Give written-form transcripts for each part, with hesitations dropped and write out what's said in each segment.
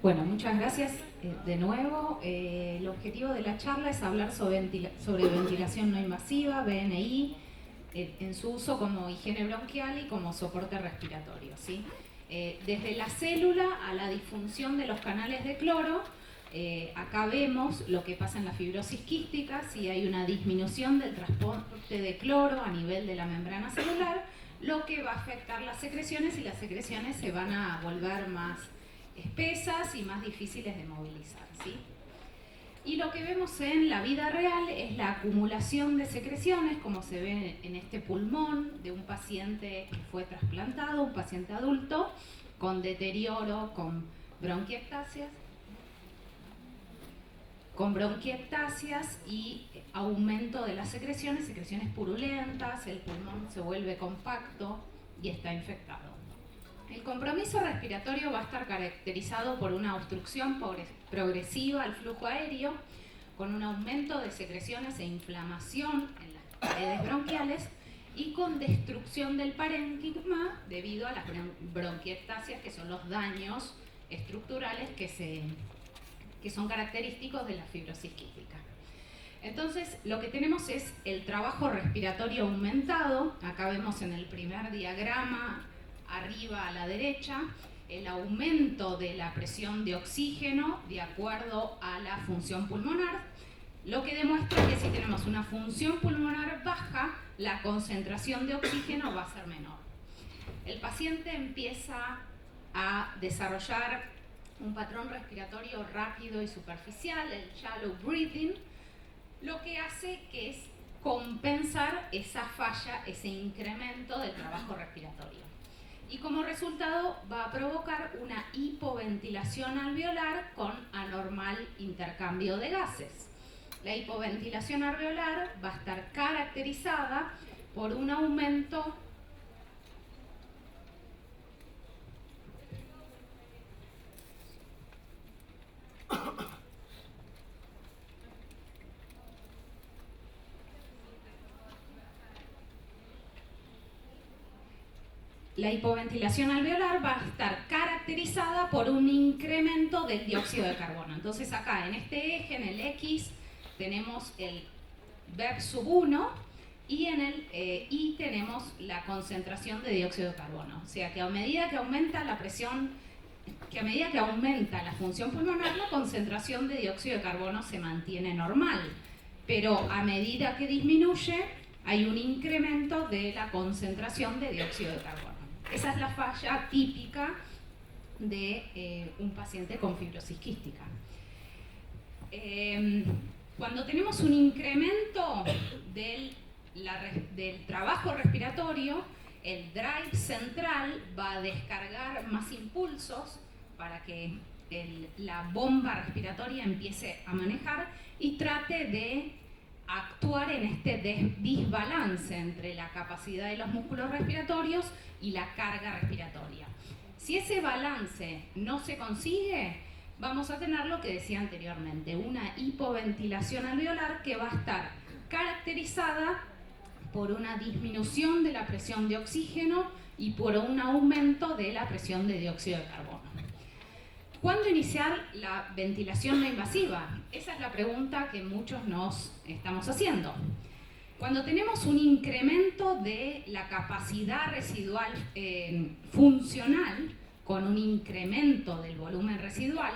Bueno, muchas gracias de nuevo. El objetivo de la charla es hablar sobre ventilación no invasiva, VNI, en su uso como higiene bronquial y como soporte respiratorio, ¿sí? Desde la célula a la disfunción de los canales de cloro, acá vemos lo que pasa en la fibrosis quística, si hay una disminución del transporte de cloro a nivel de la membrana celular, lo que va a afectar las secreciones, y las secreciones se van a volver más espesas y más difíciles de movilizar, ¿sí? Y lo que vemos en la vida real es la acumulación de secreciones, como se ve en este pulmón de un paciente que fue trasplantado, un paciente adulto, con deterioro, con bronquiectasias y aumento de las secreciones purulentas, el pulmón se vuelve compacto y está infectado. El compromiso respiratorio va a estar caracterizado por una obstrucción progresiva al flujo aéreo, con un aumento de secreciones e inflamación en las paredes bronquiales y con destrucción del parénquima debido a las bronquiectasias, que son los daños estructurales que son característicos de la fibrosis quística. Entonces, lo que tenemos es el trabajo respiratorio aumentado. Acá vemos en el primer diagrama, arriba a la derecha, el aumento de la presión de oxígeno de acuerdo a la función pulmonar, lo que demuestra que si tenemos una función pulmonar baja, la concentración de oxígeno va a ser menor. El paciente empieza a desarrollar un patrón respiratorio rápido y superficial, el shallow breathing, lo que hace que es compensar esa falla, ese incremento del trabajo respiratorio. Y como resultado va a provocar una hipoventilación alveolar con anormal intercambio de gases. La hipoventilación alveolar va a estar caracterizada por un aumento La hipoventilación alveolar va a estar caracterizada por un incremento del dióxido de carbono. Entonces acá en este eje, en el X, tenemos el VEP1 y en el Y tenemos la concentración de dióxido de carbono. O sea que a medida que aumenta la presión, que a medida que aumenta la función pulmonar, la concentración de dióxido de carbono se mantiene normal. Pero a medida que disminuye, hay un incremento de la concentración de dióxido de carbono. Esa es la falla típica de un paciente con fibrosis quística. Cuando tenemos un incremento del trabajo respiratorio, el drive central va a descargar más impulsos para que la bomba respiratoria empiece a manejar y trate de actuar en este desbalance entre la capacidad de los músculos respiratorios y la carga respiratoria. Si ese balance no se consigue, vamos a tener lo que decía anteriormente, una hipoventilación alveolar que va a estar caracterizada por una disminución de la presión de oxígeno y por un aumento de la presión de dióxido de carbono. ¿Cuándo iniciar la ventilación no invasiva? Esa es la pregunta que muchos nos estamos haciendo. Cuando tenemos un incremento de la capacidad residual funcional, con un incremento del volumen residual,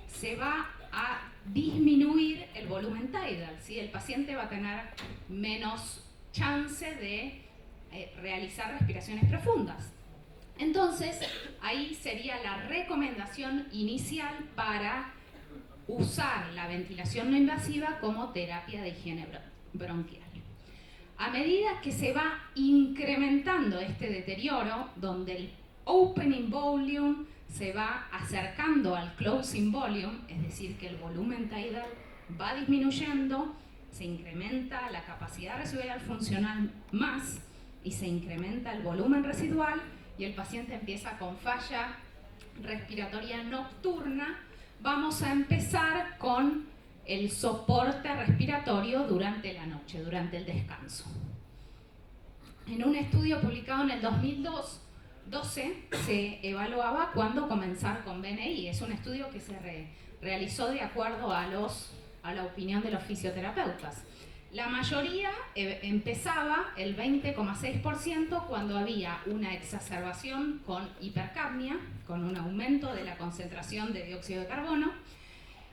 se va a disminuir el volumen tidal, ¿sí? El paciente va a tener menos chance de realizar respiraciones profundas. Entonces, ahí sería la recomendación inicial para usar la ventilación no invasiva como terapia de higiene bronquial. A medida que se va incrementando este deterioro, donde el opening volume se va acercando al closing volume, es decir, que el volumen tidal va disminuyendo, se incrementa la capacidad residual funcional más y se incrementa el volumen residual, y el paciente empieza con falla respiratoria nocturna, vamos a empezar con el soporte respiratorio durante la noche, durante el descanso. En un estudio publicado en el 2002, 12 se evaluaba cuándo comenzar con BNI. Es un estudio que se realizó de acuerdo a la opinión de los fisioterapeutas. La mayoría empezaba el 20,6% cuando había una exacerbación con hipercapnia, con un aumento de la concentración de dióxido de carbono,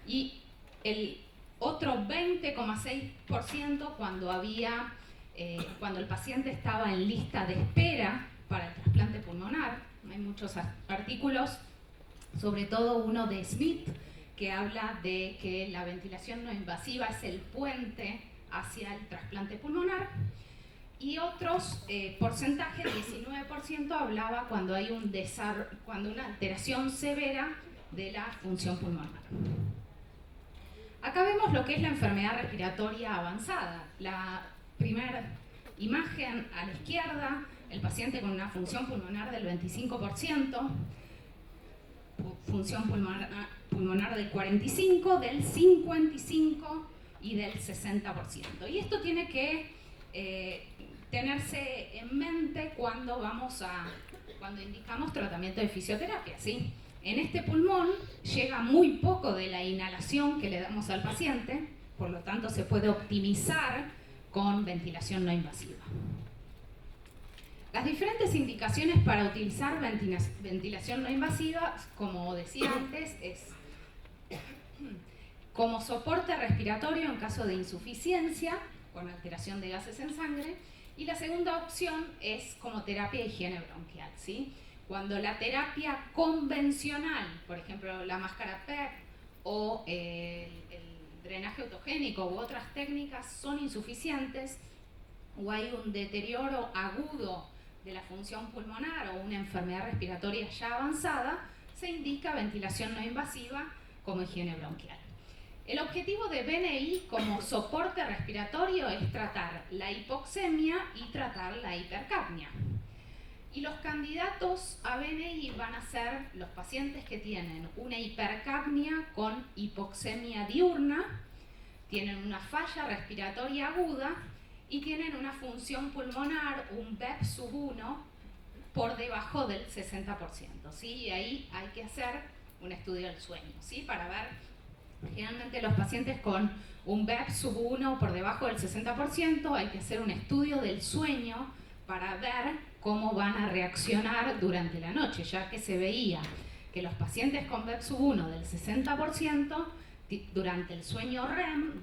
y el otro 20,6% cuando el paciente estaba en lista de espera para el trasplante pulmonar. Hay muchos artículos, sobre todo uno de Smith, que habla de que la ventilación no invasiva es el puente hacia el trasplante pulmonar, y otros porcentajes, 19%, hablaba cuando hay una alteración severa de la función pulmonar. Acá vemos lo que es la enfermedad respiratoria avanzada. La primera imagen a la izquierda, el paciente con una función pulmonar del 25%, función pulmonar del 45%, del 55% y del 60%. Y esto tiene que tenerse en mente cuando indicamos tratamiento de fisioterapia, ¿sí? En este pulmón llega muy poco de la inhalación que le damos al paciente, por lo tanto se puede optimizar con ventilación no invasiva. Las diferentes indicaciones para utilizar ventilación no invasiva, como decía antes, es como soporte respiratorio en caso de insuficiencia, con alteración de gases en sangre, y la segunda opción es como terapia de higiene bronquial, ¿sí? Cuando la terapia convencional, por ejemplo la máscara PEP o el drenaje autogénico u otras técnicas son insuficientes, o hay un deterioro agudo de la función pulmonar o una enfermedad respiratoria ya avanzada, se indica ventilación no invasiva como higiene bronquial. El objetivo de BNI como soporte respiratorio es tratar la hipoxemia y tratar la hipercapnia. Y los candidatos a BNI van a ser los pacientes que tienen una hipercapnia con hipoxemia diurna, tienen una falla respiratoria aguda y tienen una función pulmonar, un BEP sub 1, por debajo del 60%, ¿sí? Y ahí hay que hacer un estudio del sueño, ¿sí? Para ver. Generalmente los pacientes con un BEP sub 1 por debajo del 60% hay que hacer un estudio del sueño para ver cómo van a reaccionar durante la noche, ya que se veía que los pacientes con BEP sub 1 del 60% durante el sueño REM,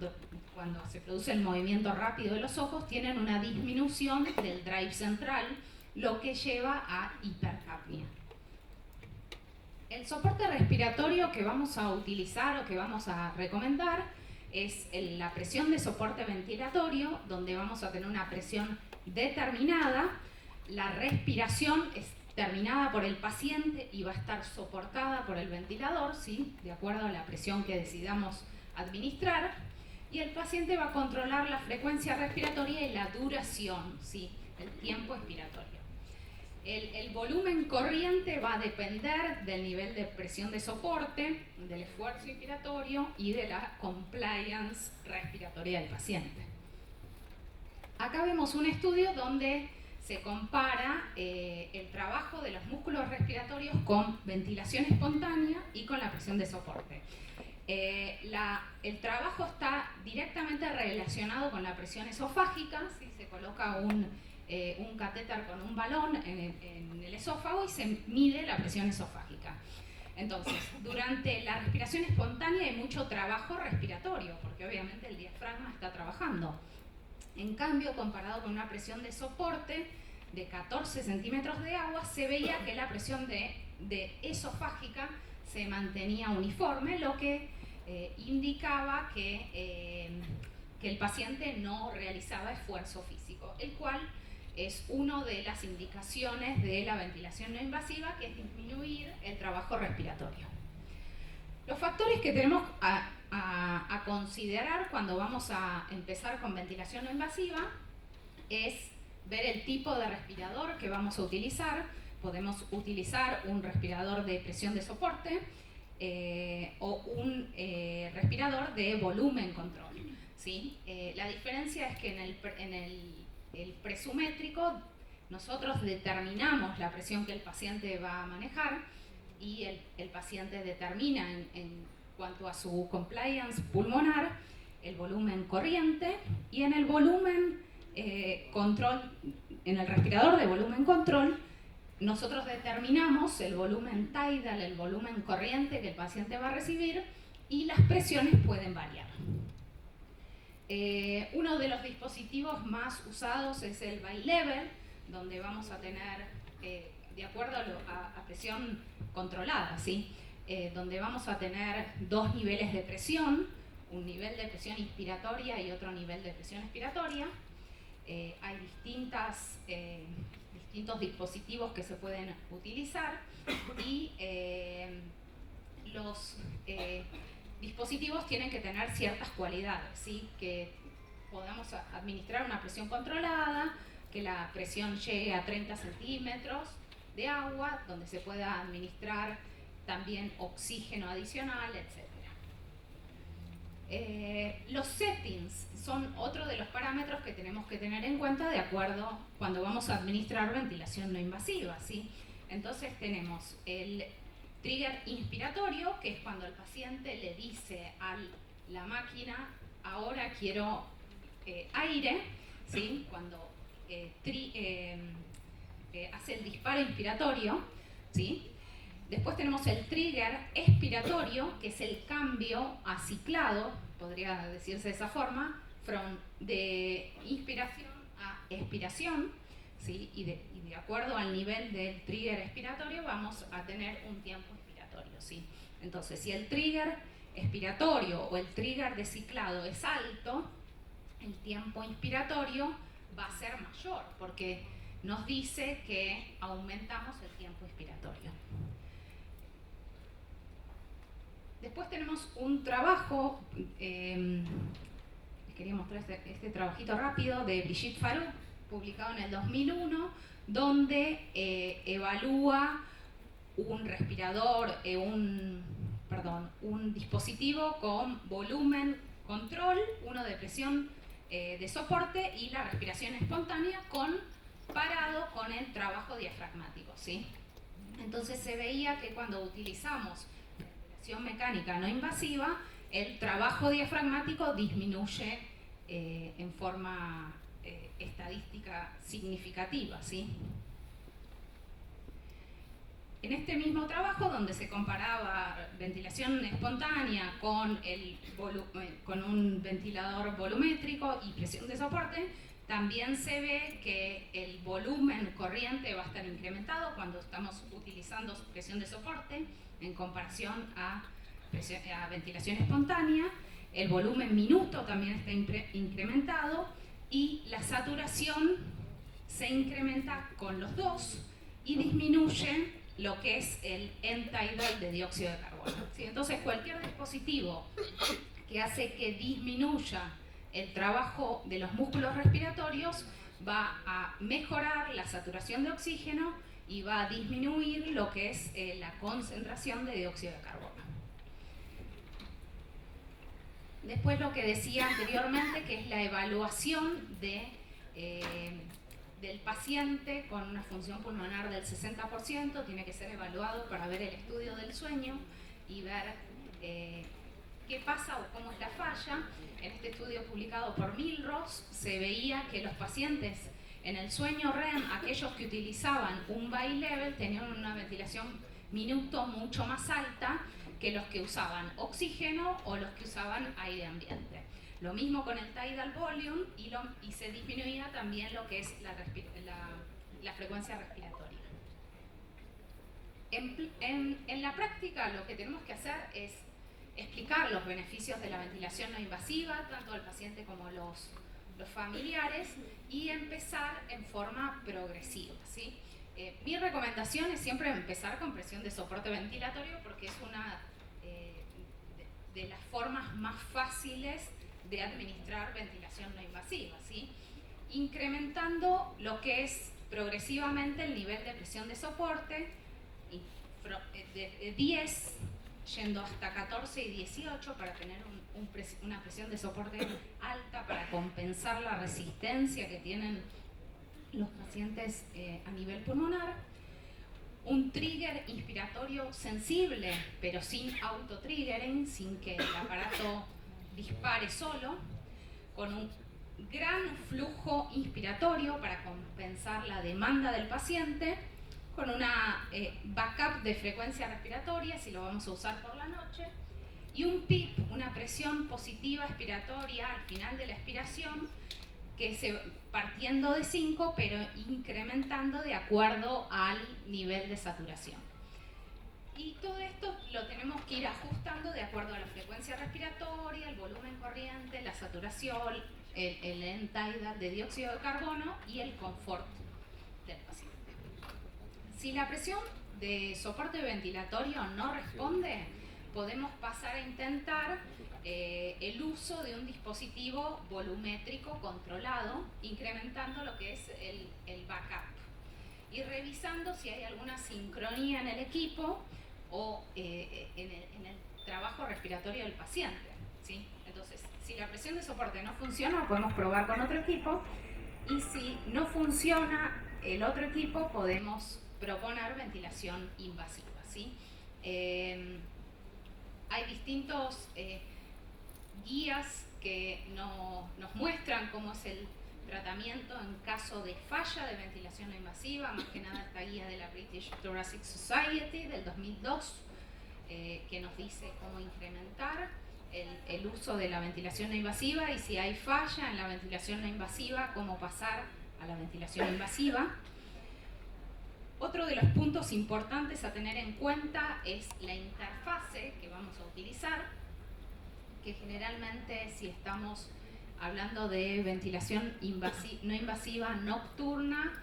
cuando se produce el movimiento rápido de los ojos, tienen una disminución del drive central, lo que lleva a hipercapnia. El soporte respiratorio que vamos a utilizar o que vamos a recomendar es la presión de soporte ventilatorio, donde vamos a tener una presión determinada. La respiración es terminada por el paciente y va a estar soportada por el ventilador, ¿sí? De acuerdo a la presión que decidamos administrar. Y el paciente va a controlar la frecuencia respiratoria y la duración, ¿sí? El tiempo expiratorio. El volumen corriente va a depender del nivel de presión de soporte, del esfuerzo inspiratorio y de la compliance respiratoria del paciente. Acá vemos un estudio donde se compara el trabajo de los músculos respiratorios con ventilación espontánea y con la presión de soporte. El trabajo está directamente relacionado con la presión esofágica, ¿sí? Se coloca un catéter con un balón en el esófago y se mide la presión esofágica. Entonces, durante la respiración espontánea hay mucho trabajo respiratorio, porque obviamente el diafragma está trabajando. En cambio, comparado con una presión de soporte de 14 centímetros de agua, se veía que la presión de esofágica se mantenía uniforme, lo que indicaba que el paciente no realizaba esfuerzo físico, el cual es una de las indicaciones de la ventilación no invasiva, que es disminuir el trabajo respiratorio. Los factores que tenemos a considerar cuando vamos a empezar con ventilación no invasiva es ver el tipo de respirador que vamos a utilizar. Podemos utilizar un respirador de presión de soporte o un respirador de volumen control, ¿sí? La diferencia es que en el presumétrico nosotros determinamos la presión que el paciente va a manejar y el paciente determina en cuanto a su compliance pulmonar el volumen corriente, y en el volumen control, en el respirador de volumen control, nosotros determinamos el volumen tidal, el volumen corriente que el paciente va a recibir, y las presiones pueden variar. Uno de los dispositivos más usados es el bilevel, donde vamos a tener, de acuerdo a presión controlada, ¿sí? Donde vamos a tener dos niveles de presión, un nivel de presión inspiratoria y otro nivel de presión expiratoria. Hay distintos dispositivos que se pueden utilizar, y los dispositivos tienen que tener ciertas cualidades, ¿sí? Que podamos administrar una presión controlada, que la presión llegue a 30 centímetros de agua, donde se pueda administrar también oxígeno adicional, etc. Los settings son otro de los parámetros que tenemos que tener en cuenta de acuerdo cuando vamos a administrar ventilación no invasiva, ¿sí? Entonces tenemos el trigger inspiratorio, que es cuando el paciente le dice a la máquina, ahora quiero aire, ¿sí? Cuando hace el disparo inspiratorio, ¿sí? Después tenemos el trigger expiratorio, que es el cambio a ciclado, podría decirse de esa forma, de inspiración a expiración, ¿sí? Y de acuerdo al nivel del trigger expiratorio vamos a tener un tiempo expiratorio, ¿sí? Entonces, si el trigger expiratorio o el trigger de ciclado es alto, el tiempo inspiratorio va a ser mayor, porque nos dice que aumentamos el tiempo inspiratorio. Después tenemos un trabajo, les quería mostrar este trabajito rápido de Brigitte Farouk, publicado en el 2001, donde evalúa un respirador, un dispositivo con volumen control, uno de presión de soporte y la respiración espontánea comparado con el trabajo diafragmático, ¿sí? Entonces se veía que cuando utilizamos mecánica no invasiva, el trabajo diafragmático disminuye en forma estadística significativa, ¿sí? En este mismo trabajo, donde se comparaba ventilación espontánea con un ventilador volumétrico y presión de soporte, también se ve que el volumen corriente va a estar incrementado cuando estamos utilizando presión de soporte en comparación a ventilación espontánea. El volumen minuto también está incrementado y la saturación se incrementa con los dos y disminuye lo que es el end-tidal de dióxido de carbono, ¿sí? Entonces, cualquier dispositivo que hace que disminuya el trabajo de los músculos respiratorios va a mejorar la saturación de oxígeno y va a disminuir lo que es la concentración de dióxido de carbono. Después, lo que decía anteriormente, que es la evaluación del paciente con una función pulmonar del 60%, tiene que ser evaluado para ver el estudio del sueño y ver qué pasa o cómo es la falla. En este estudio publicado por Milrose se veía que los pacientes en el sueño REM, aquellos que utilizaban un bilevel, tenían una ventilación minuto mucho más alta que los que usaban oxígeno o los que usaban aire ambiente. Lo mismo con el tidal volume y se disminuía también lo que es la frecuencia respiratoria. En la práctica, lo que tenemos que hacer es explicar los beneficios de la ventilación no invasiva, tanto al paciente como los familiares, y empezar en forma progresiva, ¿sí? Mi recomendación es siempre empezar con presión de soporte ventilatorio, porque es una de las formas más fáciles de administrar ventilación no invasiva, ¿sí? Incrementando lo que es progresivamente el nivel de presión de soporte, de 10 yendo hasta 14 y 18 para tener una presión de soporte alta, para compensar la resistencia que tienen los pacientes a nivel pulmonar, un trigger inspiratorio sensible, pero sin autotriggering, sin que el aparato dispare solo, con un gran flujo inspiratorio para compensar la demanda del paciente, con una backup de frecuencia respiratoria, si lo vamos a usar por la noche, y un PIP, una presión positiva expiratoria al final de la expiración, partiendo de 5, pero incrementando de acuerdo al nivel de saturación. Y todo esto lo tenemos que ir ajustando de acuerdo a la frecuencia respiratoria, el volumen corriente, la saturación, el end-tidal de dióxido de carbono y el confort del paciente. Si la presión de soporte ventilatorio no responde, podemos pasar a intentar el uso de un dispositivo volumétrico controlado, incrementando lo que es el backup y revisando si hay alguna sincronía en el equipo o en el trabajo respiratorio del paciente, ¿sí? Entonces, si la presión de soporte no funciona, podemos probar con otro equipo, y si no funciona el otro equipo, podemos proponer ventilación invasiva, ¿sí? Hay distintos guías que nos muestran cómo es el tratamiento en caso de falla de ventilación no invasiva, más que nada esta guía de la British Thoracic Society del 2002, que nos dice cómo incrementar el uso de la ventilación no invasiva, y si hay falla en la ventilación no invasiva, cómo pasar a la ventilación invasiva. Otro de los puntos importantes a tener en cuenta es la interfase que vamos a utilizar, que generalmente, si estamos hablando de ventilación no invasiva nocturna,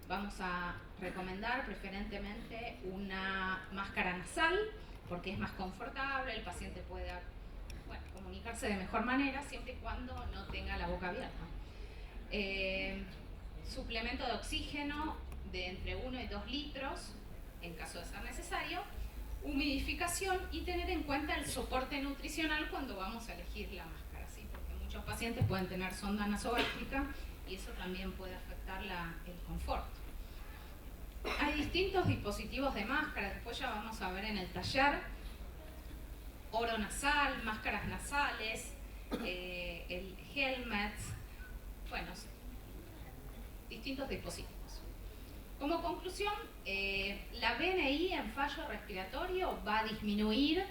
vamos a recomendar preferentemente una máscara nasal, porque es más confortable, el paciente puede comunicarse de mejor manera siempre y cuando no tenga la boca abierta. Suplemento de oxígeno de entre 1 y 2 litros, en caso de ser necesario, humidificación y tener en cuenta el soporte nutricional cuando vamos a elegir la máscara, ¿sí? Porque muchos pacientes pueden tener sonda nasogástrica y eso también puede afectar el confort. Hay distintos dispositivos de máscara, después ya vamos a ver en el taller, oro nasal, máscaras nasales, el helmet, bueno, distintos dispositivos. Como conclusión, la BNI en fallo respiratorio va a disminuir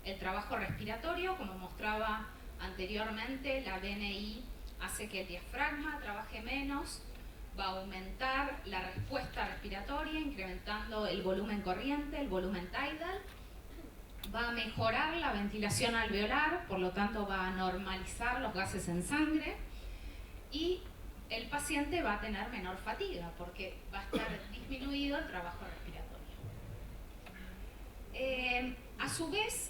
el trabajo respiratorio, como mostraba anteriormente. La BNI hace que el diafragma trabaje menos, va a aumentar la respuesta respiratoria, incrementando el volumen corriente, el volumen tidal, va a mejorar la ventilación alveolar, por lo tanto va a normalizar los gases en sangre, y el paciente va a tener menor fatiga porque va a estar disminuido el trabajo respiratorio. A su vez,